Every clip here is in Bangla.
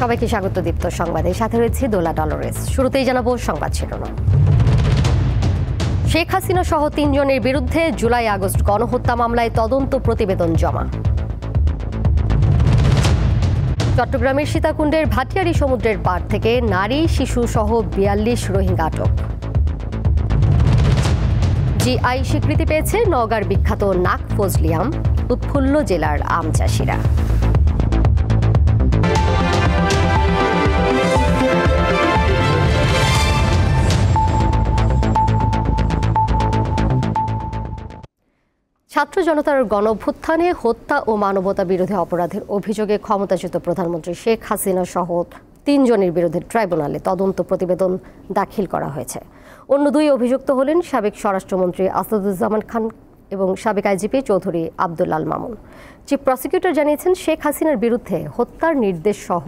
সবাইকে স্বাগত দীপ্ত সংবাদে। সাথে রয়েছে দোলা ডলরেস। শুরুতেই জানাবো সংবাদ শিরোনাম। শেখ হাসিনা সহ ৩ জনের বিরুদ্ধে জুলাই আগস্ট গণহত্যা মামলায় তদন্ত প্রতিবেদন জমা। চট্টগ্রামের সীতাকুণ্ডের ভাটিয়ারী সমুদ্রের পাড় থেকে নারী শিশু সহ ৪২ রোহিঙ্গা আটক। জিআই স্বীকৃতি পেয়েছে নওগাঁর বিখ্যাত নাক ফজলি আম। উৎফুল্ল জেলার আম চাষিরা। ছাত্র জনতার গণঅভ্যুত্থানে হত্যা ও মানবতা বিরোধী অপরাধের অভিযোগে ক্ষমতাচ্যুত প্রধানমন্ত্রী শেখ হাসিনা সহ ৩ জনের বিরুদ্ধে ট্রাইব্যুনালে তদন্ত প্রতিবেদন দাখিল করা হয়েছে। অন্য 2 অভিযুক্ত হলেন সাবেক স্বরাষ্ট্রমন্ত্রী আসাদুজ্জামান খান এবং সাবেক IGP Chowdhury Abdul Al Mamun. Chief prosecutor জানিয়েছেন, শেখ হাসিনার বিরুদ্ধে হত্যার নির্দেশ সহ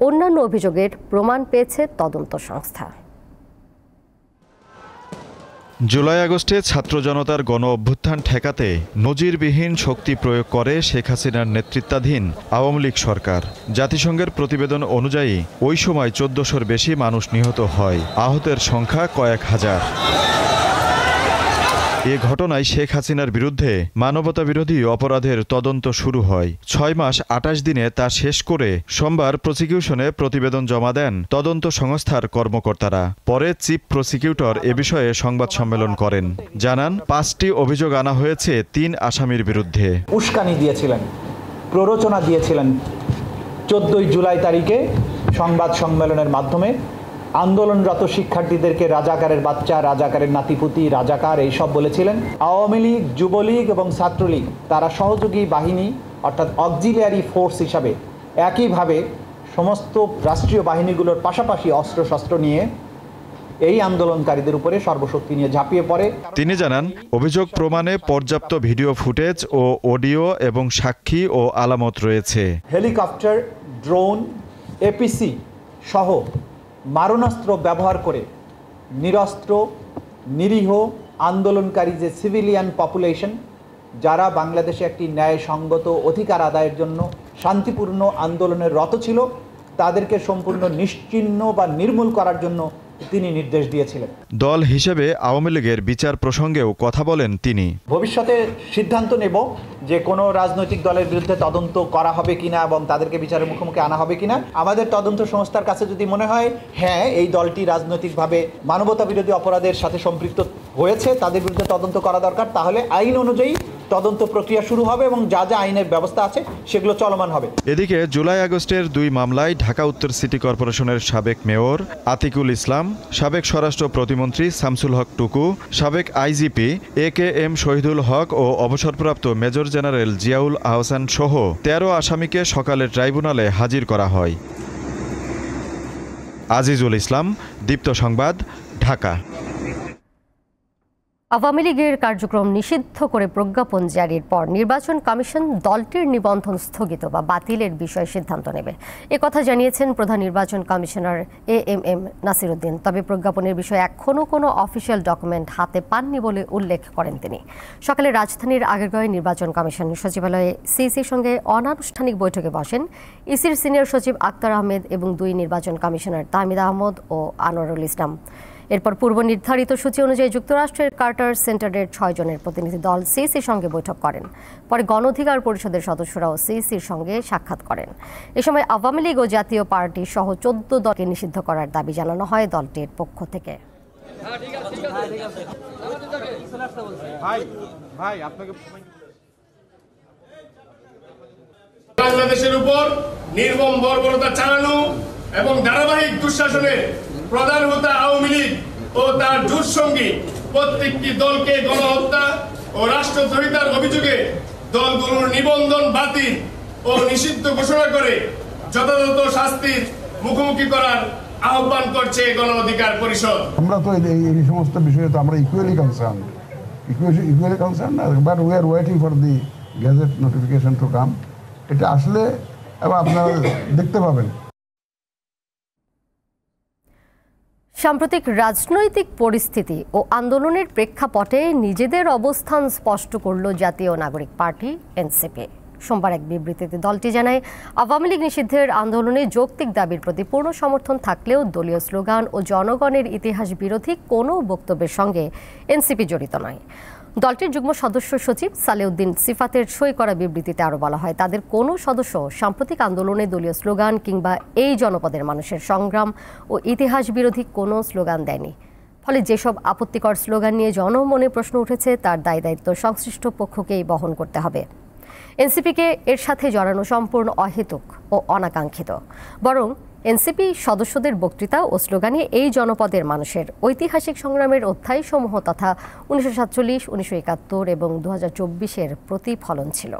অন্যান্য অভিযোগের প্রমাণ পেয়েছে তদন্ত সংস্থা। জুলাই আগস্টে ছাত্র জনতার গণ অভ্যুত্থান ঠেকাতে নজিরবিহীন শক্তি প্রয়োগ করে শেখ হাসিনার নেতৃত্বাধীন আওয়ামী লীগ সরকার। জাতিসংঘের প্রতিবেদন অনুযায়ী ওই সময় ১৪০০-র বেশি মানুষ নিহত হয়, আহতের সংখ্যা কয়েক হাজার। এ ঘটনায় শেখ হাসিনার বিরুদ্ধে মানবতা বিরোধী অপরাধের তদন্ত শুরু হয়। ৬ মাস ২৮ দিনে তা শেষ করে সোমবার প্রসিকিউশনে প্রতিবেদন জমা দেন তদন্ত সংস্থার কর্মকর্তারা। পরে চিফ প্রসিকিউটর এ বিষয়ে সংবাদ সম্মেলন করেন। জানান, ৫টি অভিযোগ আনা হয়েছে ৩ আসামির বিরুদ্ধে। উস্কানি দিয়েছিলেন, প্ররোচনা দিয়েছিলেন ১৪ই জুলাই তারিখে সংবাদ সম্মেলনের মাধ্যমে আন্দোলনরত শিক্ষার্থীদেরকে রাজাকারের বাচ্চা, রাজাকারের নাতিপুতি, রাজাকার এইসব বলেছিলেন। আওয়ামী লীগ, যুবলীগ এবং ছাত্রলীগ তারা সহযোগী বাহিনী অর্থাৎ অক্সিলিয়ারি ফোর্স হিসাবে একইভাবে সমস্ত রাষ্ট্রীয় বাহিনীগুলোর পাশাপাশি অস্ত্রশস্ত্র নিয়ে এই আন্দোলনকারীদের উপরে সর্বশক্তি নিয়ে ঝাঁপিয়ে পড়ে। তিনি জানান, অভিযোগ প্রমাণে পর্যাপ্ত ভিডিও ফুটেজ ও অডিও এবং সাক্ষী ও আলামত রয়েছে। হেলিকপ্টার, ড্রোন, এপিসি সহ মারণাস্ত্র ব্যবহার করে নিরস্ত্র নিরীহ আন্দোলনকারী যে সিভিলিয়ান পপুলেশন, যারা বাংলাদেশে একটি ন্যায়সঙ্গত অধিকার আদায়ের জন্য শান্তিপূর্ণ আন্দোলনের রত ছিল, তাদেরকে সম্পূর্ণ নিশ্চিহ্ন বা নির্মূল করার জন্য তিনি নির্দেশ দিয়েছিলেন। দল হিসেবে আওয়ামী লীগের বিচার প্রসঙ্গেও কথা বলেন তিনি। ভবিষ্যতে সিদ্ধান্ত নেব যে কোনো রাজনৈতিক দলের বিরুদ্ধে তদন্ত করা হবে কিনা এবং তাদেরকে বিচারের মুখোমুখি আনা হবে কিনা। আমাদের তদন্ত সংস্থার কাছে যদি মনে হয় হ্যাঁ এই দলটি রাজনৈতিকভাবে মানবতা বিরোধী অপরাধের সাথে সম্পৃক্ত হয়েছে, তাদের বিরুদ্ধে তদন্ত করা দরকার, তাহলে আইন অনুযায়ী তদন্ত প্রক্রিয়া শুরু হবে এবং যা যা আইনের ব্যবস্থা আছে সেগুলো চলমান হবে। এদিকে জুলাই আগস্টের 2 মামলায় ঢাকা উত্তর সিটি কর্পোরেশনের সাবেক মেয়র আতিকুল ইসলাম, সাবেক স্বরাষ্ট্র প্রতিমন্ত্রী শামসুল হক টুকু, সাবেক আইজিপি AKM শহীদুল হক ও অবসরপ্রাপ্ত মেজর জেনারেল জিয়াউল আহসান সহ 13 আসামিকে সকালে ট্রাইব্যুনালে হাজির করা হয়। আজিজুল ইসলাম, দীপ্ত সংবাদ, ঢাকা। আওয়ামী লীগের কার্যক্রম নিষিদ্ধ করে প্রজ্ঞাপন জারির পর নির্বাচন কমিশন দলটির নিবন্ধন স্থগিত বা বাতিলের বিষয়ে সিদ্ধান্ত নেবে, একথা জানিয়েছেন প্রধান নির্বাচন কমিশনার AMM নাসিরউদ্দিন। তবে প্রজ্ঞাপনের বিষয়ে এখনও কোনো অফিসিয়াল ডকুমেন্ট হাতে পাননি বলে উল্লেখ করেন তিনি। সকালে রাজধানীর আগরগাঁওয়ে নির্বাচন কমিশন সচিবালয়ে সিইসির সঙ্গে অনানুষ্ঠানিক বৈঠকে বসেন ইসির সিনিয়র সচিব আক্তার আহমেদ এবং 2 নির্বাচন কমিশনার তাহমিদ আহমদ ও আনোয়ারুল ইসলাম। এরপর পূর্ব নির্ধারিত সূচি অনুযায়ী যুক্তরাষ্ট্রের কার্টার সেন্টারের 6 জনের প্রতিনিধি দল সিইসির সঙ্গে বৈঠক করেন। পরে গণ অধিকার পরিষদের সদস্যরাও সিইসির সঙ্গে সাক্ষাৎ করেন। এ সময় আওয়ামী লীগ ও জাতীয় পার্টি সহ 14 দলকে নিষিদ্ধ করার দাবি জানানো হয় দলটির পক্ষ থেকে। বাংলাদেশের উপর নির্মম বর্বরতা চালানো এবং ধারাবাহিক দুঃশাসনের প্রধান হোতা আওয়ামী লীগ ও তার জোট সঙ্গী প্রত্যেকটি দলকে গণহত্যা ও রাষ্ট্রদ্রোহিতার অভিযোগে দলগুলোর নিবন্ধন বাতিল ও নিষিদ্ধ ঘোষণা করে যথাযথ শাস্তির মুখোমুখি করার আহ্বান করছে গণ অধিকার পরিষদ। আমরা তো এই সমস্ত বিষয়ে তো আমরা equally concern but we are waiting for the gazette notification to come. এটা আসলে এবং আপনারা দেখতে পাবেন। সাম্প্রতিক রাজনৈতিক পরিস্থিতি ও আন্দোলনের প্রেক্ষাপটে নিজেদের অবস্থান স্পষ্ট করল জাতীয় নাগরিক পার্টি এনসিপি। সোমবার এক বিবৃতিতে দলটি জানায়, আওয়ামী লীগ নিষিদ্ধের আন্দোলনে যৌক্তিক দাবির প্রতি পূর্ণ সমর্থন থাকলেও দলীয় স্লোগান ও জনগণের ইতিহাস বিরোধী কোনো বক্তব্যের সঙ্গে এনসিপি জড়িত নয়। দলটির যুগ্ম সদস্য সচিব সালেউদ্দিন সিফাতের সই করা বিবৃতিতে আরও বলা হয়, তাদের কোনো সদস্য সাম্প্রতিক আন্দোলনে দলীয় স্লোগান কিংবা এই জনপদের মানুষের সংগ্রাম ও ইতিহাস বিরোধী কোনো স্লোগান দেয়নি। ফলে যেসব আপত্তিকর স্লোগান নিয়ে জনমনে প্রশ্ন উঠেছে তার দায়িত্ব সংশ্লিষ্ট পক্ষকেই বহন করতে হবে। এনসিপিকে এর সাথে জড়ানো সম্পূর্ণ অহেতুক ও অনাকাঙ্ক্ষিত। বরং এনসিপি সদস্যদের বক্তৃতা ও স্লোগানে এই জনপদের মানুষের ঐতিহাসিক সংগ্রামের অধ্যায়সমূহ তথা 1947, 1971 এবং 2024-এর প্রতিফলন ছিল।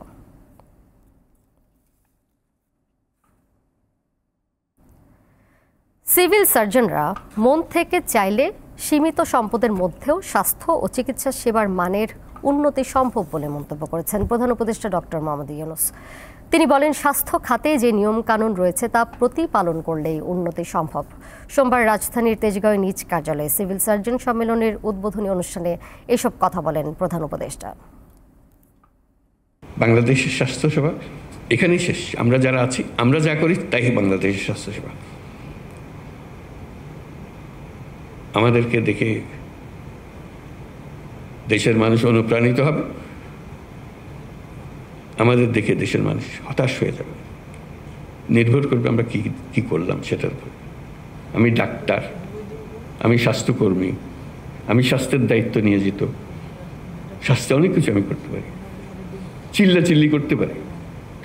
সিভিল সার্জনরা মন থেকে চাইলে সীমিত সম্পদের মধ্যেও স্বাস্থ্য ও চিকিৎসা সেবার মানের উন্নতি সম্ভব বলে মন্তব্য করেছেন প্রধান উপদেষ্টা ডক্টর মোহাম্মদ ইউনূস। তিনি বলেন, স্বাস্থ্য খাতে যে নিয়মকানুন রয়েছে তা প্রতিপালন করলেই উন্নতি সম্ভব। সোমবার রাজধানীর তেজগাঁওয়ে নিজ কার্যালয়ে সিভিল সার্জন সম্মেলনের উদ্বোধনী অনুষ্ঠানে এসব কথা বলেন প্রধান উপদেষ্টা। বাংলাদেশের স্বাস্থ্যসেবা এখানেই শেষ। আমরা যারা আছি, আমরা যা করি তাই বাংলাদেশের স্বাস্থ্যসেবা। আমাদেরকে দেখে দেশের মানুষ অনুপ্রাণিত হবে, আমাদের দেখে দেশের মানুষ হতাশ হয়ে যাবে। নির্ভর করবে আমরা কি করলাম সেটার উপর। আমি ডাক্তার, আমি স্বাস্থ্যকর্মী, আমি স্বাস্থ্যের দায়িত্ব নিয়োজিত। স্বাস্থ্যে অনেক কিছু আমি করতে পারি, চিল্লাচিল্লি করতে পারি,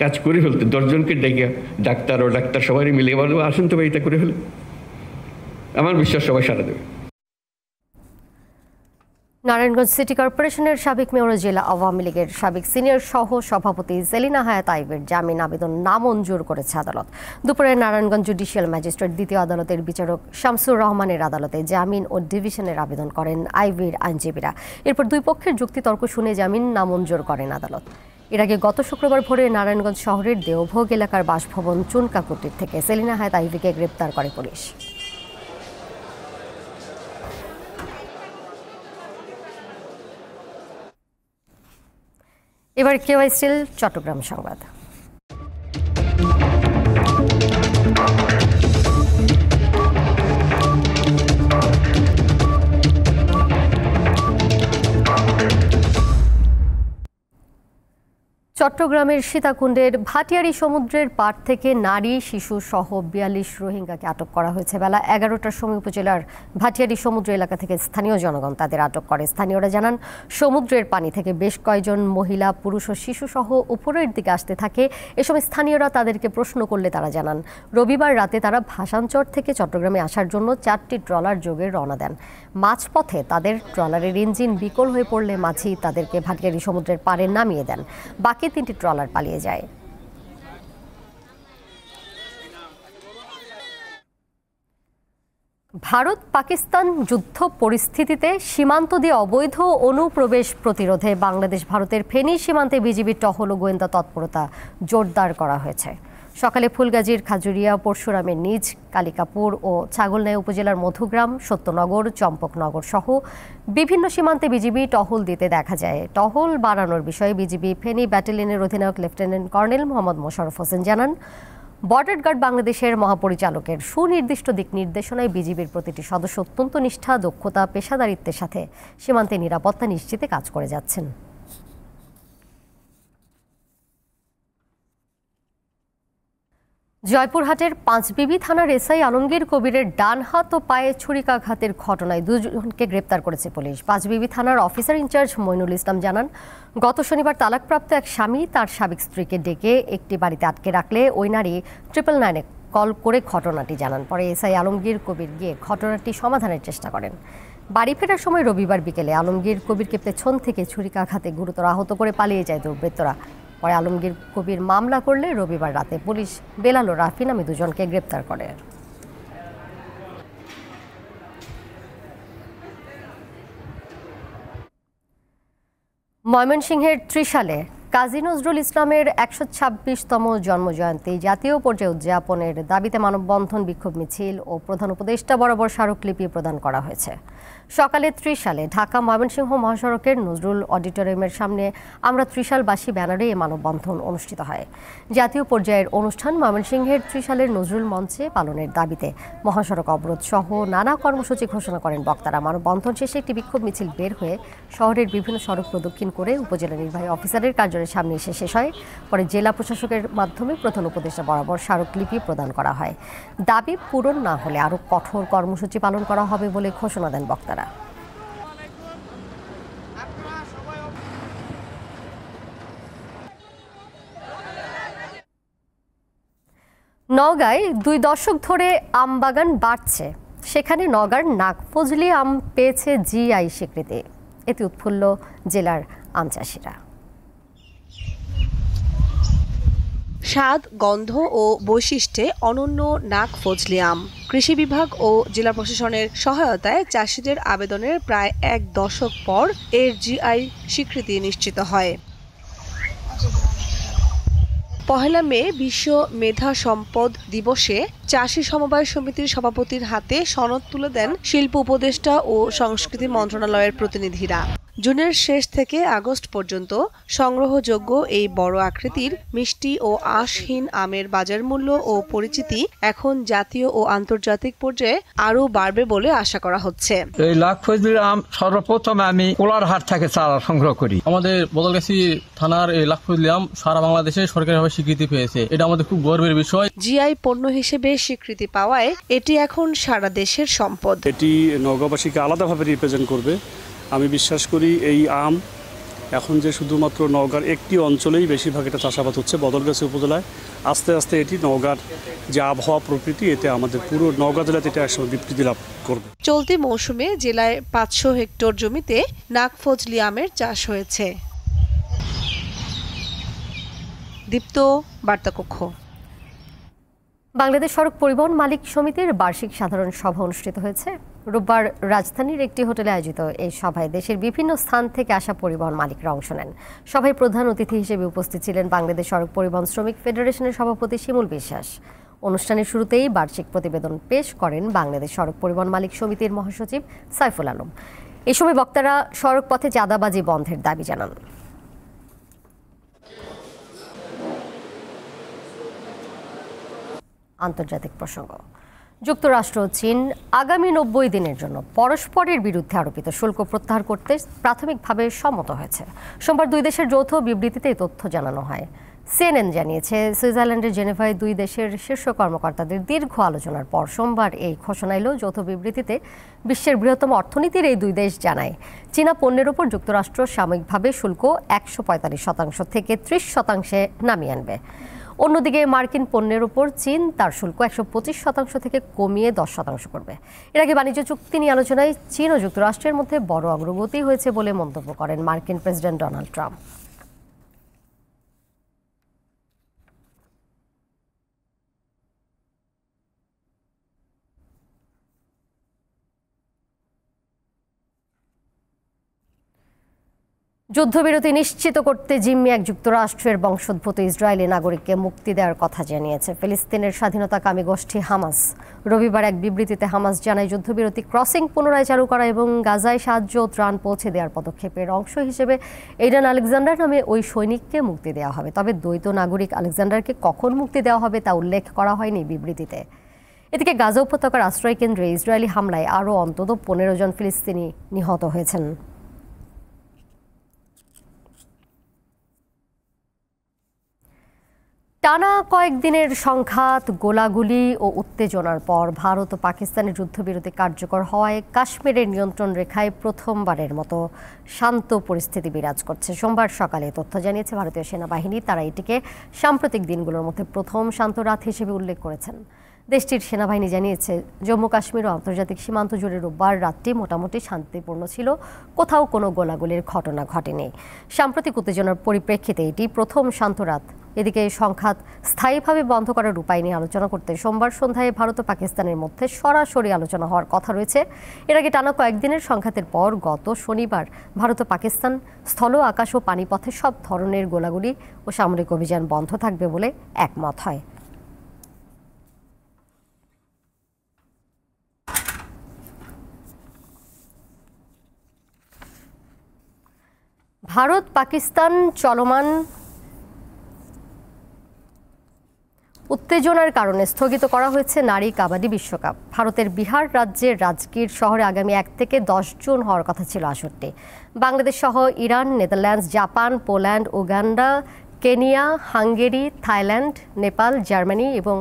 কাজ করে ফেলতে। 10 জনকে ডেকে ডাক্তার ও ডাক্তার সবাই মিলে বলবো, আসুন তো ভাই এটা করে ফেলে। আমার বিশ্বাস সবাই সাড়া দেবে। নারায়ণগঞ্জ সিটি কর্পোরেশনের সাবেক মেয়র জেলা আওয়ামী লীগের সাবেক সিনিয়র সহ সভাপতি সেলিনা হায়াত আইভীর জামিন আবেদন নামঞ্জুর করেছে আদালত। দুপুরে নারায়ণগঞ্জ জুডিশিয়াল ম্যাজিস্ট্রেট দ্বিতীয় আদালতের বিচারক শামসুর রহমানের আদালতে জামিন ও ডিভিশনের আবেদন করেন আইভীর আইনজীবীরা। এরপর দুই পক্ষের যুক্তিতর্ক শুনে জামিন নামঞ্জুর করেন আদালত। এর আগে গত শুক্রবার ভোরে নারায়ণগঞ্জ শহরের দেওভোগ এলাকার বাসভবন চুনকাকুটির থেকে সেলিনা হায়াত আইভীকে গ্রেপ্তার করে পুলিশ। এবার কেওয়াইসির চট্টগ্রাম সংবাদ। চট্টগ্রামের সীতাকুণ্ডের ভাটিয়ারি সমুদ্রের পাড় থেকে নারী, শিশু সহ 42 রোহিঙ্গাকে আটক করা হয়েছে। বেলা 11টার সময় উপজেলার ভাটিয়ারি সমুদ্র এলাকা থেকে স্থানীয় জনগণ তাদের আটক করে। স্থানীয়রা জানান, সমুদ্রের পানি থেকে বেশ কয়েকজন মহিলা, পুরুষ ও শিশু সহ উপরের দিকে আসতে থাকে। এ সময় স্থানীয়রা তাদেরকে প্রশ্ন করলে তারা জানান, রবিবার রাতে তারা ভাসানচর থেকে চট্টগ্রামে আসার জন্য 4টি ট্রলার যোগে রওনা দেন। মাঝপথে তাদের ট্রলারের ইঞ্জিন বিকল হয়ে পড়লে মাঝি তাদেরকে ভাটিয়ারি সমুদ্রের পাড়ে নামিয়ে দেন। বাকি 3টি ট্রলার পালিয়ে যায়। ভারত পাকিস্তান যুদ্ধ পরিস্থিতিতে সীমান্ত দিয়ে অবৈধ অনুপ্রবেশ প্রতিরোধে বাংলাদেশ ভারতের ফেনী সীমান্তে বিজিবির টহল ও গোয়েন্দা তৎপরতা জোরদার করা হয়েছে। সকালে ফুলগাজীর খাজুরিয়া, পরশুরামের নিজ, কালিকাপুর ও ছাগলনাইয়া উপজেলার মধুগ্রাম, সত্যনগর, চম্পকনগর সহ বিভিন্ন সীমান্তে বিজিবি টহল দিতে দেখা যায়। টহল বাড়ানোর বিষয়ে বিজিবি ফেনী ব্যাটালিয়নের অধিনায়ক লেফটেন্যান্ট কর্নেল মোহাম্মদ মোশাররফ হোসেন জানান, বর্ডার গার্ড বাংলাদেশের মহাপরিচালকের সুনির্দিষ্ট দিক নির্দেশনায় বিজিবির প্রতিটি সদস্য অত্যন্ত নিষ্ঠা, দক্ষতা, পেশাদারিত্বের সাথে সীমান্তে নিরাপত্তা নিশ্চিতে কাজ করে যাচ্ছেন। জয়পুরহাটের পাঁচবিবি থানার এসআই আলমগীর কবিরের ডান হাত ও পায়ে ছুরিকাঘাতের ঘটনায় 2 জনকে গ্রেপ্তার করেছে পুলিশ। পাঁচবিবি থানার অফিসার ইনচার্জ মইনুল ইসলাম জানান, গত শনিবার তালাকপ্রাপ্ত এক স্বামী তার সাবেক স্ত্রীকে ডেকে একটি বাড়িতে আটকে রাখলে ওই নারী 999-এ কল করে ঘটনাটি জানান। পরে এসআই আলমগীর কবির গিয়ে ঘটনাটি সমাধানের চেষ্টা করেন। বাড়ি ফেরার সময় রবিবার বিকেলে আলমগীর কবিরকে পেছন থেকে ছুরিকাঘাতে গুরুতর আহত করে পালিয়ে যায় দুর্বৃত্তরা। পরে আলমগীর কবির মামলা করলে রবিবার রাতে পুলিশ বেলাল ও রাফি নামে 2 জনকে গ্রেপ্তার করে। ময়মনসিংহের ত্রিশালে কাজী নজরুল ইসলামের 126তম জন্মজয়ন্তী জাতীয় পর্যায়ে উদযাপনের দাবিতে মানববন্ধন, বিক্ষোভ মিছিল ও প্রধান উপদেষ্টা বরাবর স্মারকলিপি প্রদান করা হয়েছে। সকালে ত্রিশালে ঢাকা ময়মনসিংহ মহাসড়কের নজরুল অডিটোরিয়ামের সামনে আমরা ত্রিশালবাসী ব্যানারে এ মানববন্ধন অনুষ্ঠিত হয়। জাতীয় পর্যায়ের অনুষ্ঠান ময়মনসিংহের ত্রিশালের নজরুল মঞ্চে পালনের দাবিতে মহাসড়ক অবরোধ সহ নানা কর্মসূচি ঘোষণা করেন বক্তারা। মানববন্ধন শেষে একটি বিক্ষোভ মিছিল বের হয়ে শহরের বিভিন্ন সড়ক প্রদক্ষিণ করে উপজেলা নির্বাহী অফিসারের কার্যালয়ের সামনে এসে শেষ হয়। পরে জেলা প্রশাসকের মাধ্যমে প্রধান উপদেষ্টা বরাবর স্মারকলিপি প্রদান করা হয়। দাবি পূরণ না হলে আরও কঠোর কর্মসূচি পালন করা হবে বলে ঘোষণা দেন বক্তারা। নওগাঁয় 2 দশক ধরে আম বাগান বাড়ছে, সেখানে নওগাঁর নাগফজলি আম পেয়েছে জিআই স্বীকৃতি। এতে উৎফুল্ল জেলার আম চাষিরা। স্বাদ, গন্ধ ও বৈশিষ্ট্যে অনন্য নাগফজলি আম কৃষি বিভাগ ও জেলা প্রশাসনের সহায়তায় চাষিদের আবেদনের প্রায় 1 দশক পর এর জিআই স্বীকৃতি নিশ্চিত হয়। 1 মে বিশ্ব মেধা সম্পদ দিবসে চাষী সমবায় সমিতির সভাপতির হাতে সনদ তুলে দেন শিল্প উপদেষ্টা ও সংস্কৃতি মন্ত্রণালয়ের প্রতিনিধিরা। জুনের শেষ থেকে আগস্ট পর্যন্ত সংগ্রহযোগ্য এই বড় আকৃতির মিষ্টি ও আঁশহীন আমের বাজার মূল্য ও পরিচিতি এখন জাতীয় ও আন্তর্জাতিক পর্যায়ে আরও বাড়বে বলে আশা করা হচ্ছে। এই লাখফজলি আম সর্বপ্রথম আমি কোলারহাট থেকে চারা সংগ্রহ করি। আমাদের বদলগাছি থানার এই লাখফজলি আম সারা বাংলাদেশে সরকারিভাবে স্বীকৃতি পেয়েছে, এটা আমাদের খুব গর্বের বিষয়। জিআই পণ্য হিসেবে স্বীকৃতি পাওয়ায় এটি এখন সারা দেশের সম্পদ। এটি নওগাঁবাসীকে আলাদাভাবে রিপ্রেজেন্ট করবে। আমি বিশ্বাস করি এই আম এখন যে শুধুমাত্র নওগাঁর একটি অঞ্চলেই বেশিরভাগ এটা চাষাবাদ হচ্ছে, বদলগাছি উপজেলায়। আস্তে আস্তে এটি নওগাঁর যে আবহাওয়া প্রকৃতি, এতে আমাদের পুরো নওগাঁ জেলাতে এটা একসময় বিস্তৃতি লাভ করবে। চলতি মৌসুমে জেলায় 500 হেক্টর জমিতে নাগফজলি আমের চাষ হয়েছে। দীপ্ত, বার্তাকক্ষ। বাংলাদেশ সড়ক পরিবহন মালিক সমিতির বার্ষিক সাধারণ সভা অনুষ্ঠিত হয়েছে। রোববার রাজধানীর একটি হোটেলে আয়োজিত এই সভায় দেশের বিভিন্ন স্থান থেকে আসা পরিবহন মালিকরা অংশ নেন। সভায় প্রধান অতিথি হিসেবে উপস্থিত ছিলেন বাংলাদেশ সড়ক পরিবহন শ্রমিক ফেডারেশনের সভাপতি শিমুল বিশ্বাস। অনুষ্ঠানের শুরুতেই বার্ষিক প্রতিবেদন পেশ করেন বাংলাদেশ সড়ক পরিবহন মালিক সমিতির মহাসচিব সাইফুল আলম। এ সময় বক্তারা সড়ক পথে চাঁদাবাজি বন্ধের দাবি জানান। আন্তর্জাতিক প্রসঙ্গ। যুক্তরাষ্ট্র ও চীন আগামী 90 দিনের জন্য পরস্পরের বিরুদ্ধে আরোপিত শুল্ক প্রত্যাহার করতে প্রাথমিকভাবে সম্মত হয়েছে। সোমবার 2 দেশের যৌথ বিবৃতিতে এই তথ্য জানানো হয়। সিএনএন জানিয়েছে, সুইজারল্যান্ডের জেনেভায় 2 দেশের শীর্ষ কর্মকর্তাদের দীর্ঘ আলোচনার পর সোমবার এই ঘোষণা এলো। যৌথ বিবৃতিতে বিশ্বের বৃহত্তম অর্থনীতির এই 2 দেশ জানায়, চীনা পণ্যের ওপর যুক্তরাষ্ট্র সাময়িকভাবে শুল্ক 145% থেকে 30% নামিয়ে আনবে। অন্যদিকে মার্কিন পণ্যের উপর চীন তার শুল্ক 125% থেকে কমিয়ে 10% করবে। এর আগে বাণিজ্য চুক্তি নিয়ে আলোচনায় চীন ও যুক্তরাষ্ট্রের মধ্যে বড় অগ্রগতি হয়েছে বলে মন্তব্য করেন মার্কিন প্রেসিডেন্ট ডোনাল্ড ট্রাম্প। যুদ্ধবিরতি নিশ্চিত করতে জিম্মি এক যুক্তরাষ্ট্রের বংশোদ্ভূত ইসরায়েলি নাগরিককে মুক্তি দেওয়ার কথা জানিয়েছে ফিলিস্তিনের স্বাধীনতাকামী গোষ্ঠী হামাস। রবিবার এক বিবৃতিতে হামাস জানায়, যুদ্ধবিরতি ক্রসিং পুনরায় চালু করা এবং গাজায় সাহায্য ও ত্রাণ পৌঁছে দেওয়ার পদক্ষেপের অংশ হিসেবে এইডান আলেকজান্ডার নামে ওই সৈনিককে মুক্তি দেওয়া হবে। তবে দ্বৈত নাগরিক আলেকজান্ডারকে কখন মুক্তি দেওয়া হবে তা উল্লেখ করা হয়নি বিবৃতিতে। এদিকে গাজা উপত্যকার আশ্রয়কেন্দ্রে ইসরায়েলি হামলায় আরও অন্তত 15 জন ফিলিস্তিনি নিহত হয়েছেন। টানা কয়েকদিনের সংঘাত, গোলাগুলি ও উত্তেজনার পর ভারত ও পাকিস্তানের যুদ্ধবিরতি কার্যকর হওয়ায় কাশ্মীরের নিয়ন্ত্রণ রেখায় প্রথমবারের মতো শান্ত পরিস্থিতি বিরাজ করছে। সোমবার সকালে তথ্য জানিয়েছে ভারতীয় সেনাবাহিনী। তারা এটিকে সাম্প্রতিক দিনগুলোর মধ্যে প্রথম শান্ত রাত হিসেবে উল্লেখ করেছেন। দেশটির সেনাবাহিনী জানিয়েছে, জম্মু কাশ্মীর ও আন্তর্জাতিক সীমান্ত জুড়ে রোববার রাতটি মোটামুটি শান্তিপূর্ণ ছিল, কোথাও কোনো গোলাগুলির ঘটনা ঘটেনি। সাম্প্রতিক উত্তেজনার পরিপ্রেক্ষিতে এটি প্রথম শান্ত রাত। এদিকে সংঘাত স্থায়ীভাবে বন্ধ করার উপায় নিয়ে আলোচনা করতে সোমবার সন্ধ্যায় ভারত ও পাকিস্তানের মধ্যে সরাসরি আলোচনা হওয়ার কথা রয়েছে। এর আগে টানা কয়েকদিনের সংঘাতের পর গত শনিবার ভারত ও পাকিস্তান স্থল, আকাশ ও পানিপথে সব ধরনের গোলাগুলি ও সামরিক অভিযান বন্ধ থাকবে বলে একমত হয়। ভারত পাকিস্তান চলমান উত্তেজনার কারণে স্থগিত করা হয়েছে নারী কাবাডি বিশ্বকাপ। ভারতের বিহার রাজ্যের রাজগীর শহরে আগামী 1 থেকে 10 জুন হওয়ার কথা ছিল আসরটি। বাংলাদেশ সহ Iran, Netherlands, Japan, Poland, Uganda, Kenya, Hungary, Thailand, Nepal, Germany এবং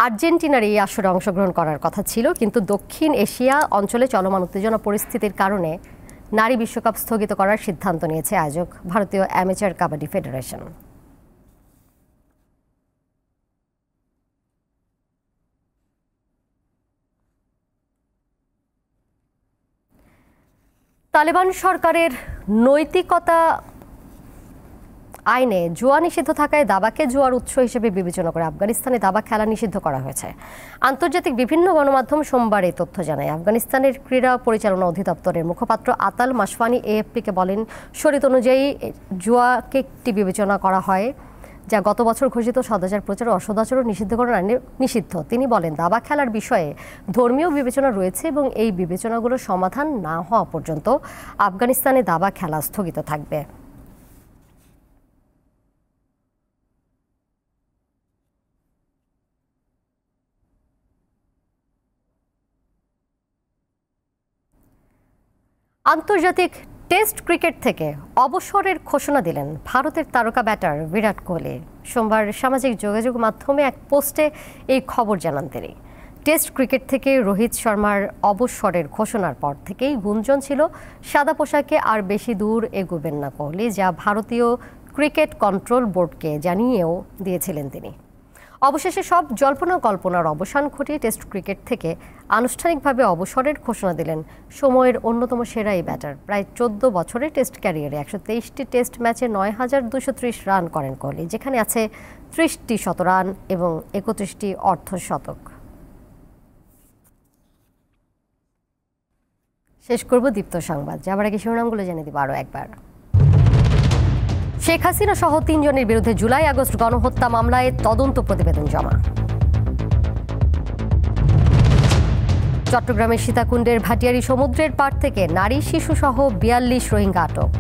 আর্জেন্টিনার এই আসরে অংশগ্রহণ করার কথা ছিল, কিন্তু দক্ষিণ এশিয়া অঞ্চলে চলমান উত্তেজনা পরিস্থিতির কারণে নারী বিশ্বকাপ স্থগিত করার সিদ্ধান্ত নিয়েছে আয়োজক ভারতীয় অ্যামেচার কাবাডি ফেডারেশন। তালেবান সরকারের নৈতিকতা আইনে জুয়া নিষিদ্ধ থাকায় দাবাকে জুয়ার উৎস হিসেবে বিবেচনা করে আফগানিস্তানে দাবা খেলা নিষিদ্ধ করা হয়েছে। আন্তর্জাতিক বিভিন্ন গণমাধ্যম সোমবার এই তথ্য জানায়। আফগানিস্তানের ক্রীড়া পরিচালনা অধিদপ্তরের মুখপাত্র আতাল মাসফানি এএফপিকে বলেন, শরীয়ত অনুযায়ী জুয়াকে একটি বিবেচনা করা হয় যা গত বছর ঘোষিত সদাচার প্রচার ও অসদাচরণ নিষিদ্ধকরণ আইনে নিষিদ্ধ। তিনি বলেন, দাবা খেলার বিষয়ে ধর্মীয় বিবেচনা রয়েছে এবং এই বিবেচনাগুলোর সমাধান না হওয়া পর্যন্ত আফগানিস্তানে দাবা খেলা স্থগিত থাকবে। আন্তর্জাতিক টেস্ট ক্রিকেট থেকে অবসরের ঘোষণা দিলেন ভারতের তারকা ব্যাটার বিরাট কোহলি। সোমবার সামাজিক যোগাযোগ মাধ্যমে এক পোস্টে এই খবর জানান তিনি। টেস্ট ক্রিকেট থেকে রোহিত শর্মার অবসরের ঘোষণার পর থেকেই গুঞ্জন ছিল সাদা পোশাকে আর বেশি দূর এগোবেন না কোহলি, যা ভারতীয় ক্রিকেট কন্ট্রোল বোর্ডকে জানিয়েও দিয়েছিলেন তিনি। অবশেষে সব জল্পনা কল্পনার অবসান ঘটিয়ে টেস্ট ক্রিকেট থেকে আনুষ্ঠানিকভাবে অবসরের ঘোষণা দিলেন সময়ের অন্যতম সেরা এই ব্যাটার। প্রায় 14 বছরের টেস্ট ক্যারিয়ারে 123টি টেস্ট ম্যাচে 9,230 রান করেন কোহলি, যেখানে আছে 30টি শতরান এবং 31টি অর্ধশতক। শেষ করব দীপ্ত সংবাদ, যাবার আগে শিরোনামগুলো জেনে দিব আরও একবার। শেখ হাসিনা সহ 3 জনের বিরুদ্ধে জুলাই আগস্ট গণহত্যা মামলায় তদন্ত প্রতিবেদন জমা। চট্টগ্রামের সীতাকুণ্ডের ভাটিয়ারি সমুদ্রের পাড় থেকে নারী শিশু সহ 42 রোহিঙ্গা আটক।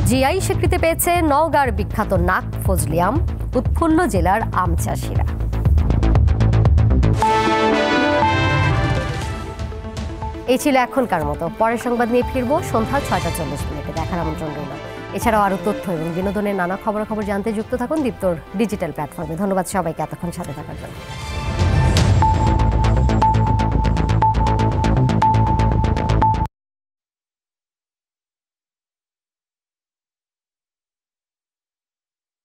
জিআই স্বীকৃতি পেয়েছে নওগাঁর বিখ্যাত নাক ফজলি আম, উৎফুল্ল জেলার আম চাষিরা। এই ছিল এখনকার মতো। পরের সংবাদ নিয়ে ফিরবো সন্ধ্যা 6:40 দেখার আমন্ত্রণ রইল। এছাড়াও আরও তথ্য এবং বিনোদনের নানা খবরাখবর জানতে যুক্ত থাকুন দীপ্তর ডিজিটাল প্ল্যাটফর্মে। ধন্যবাদ সবাইকে এতক্ষণ সাথে থাকার জন্য।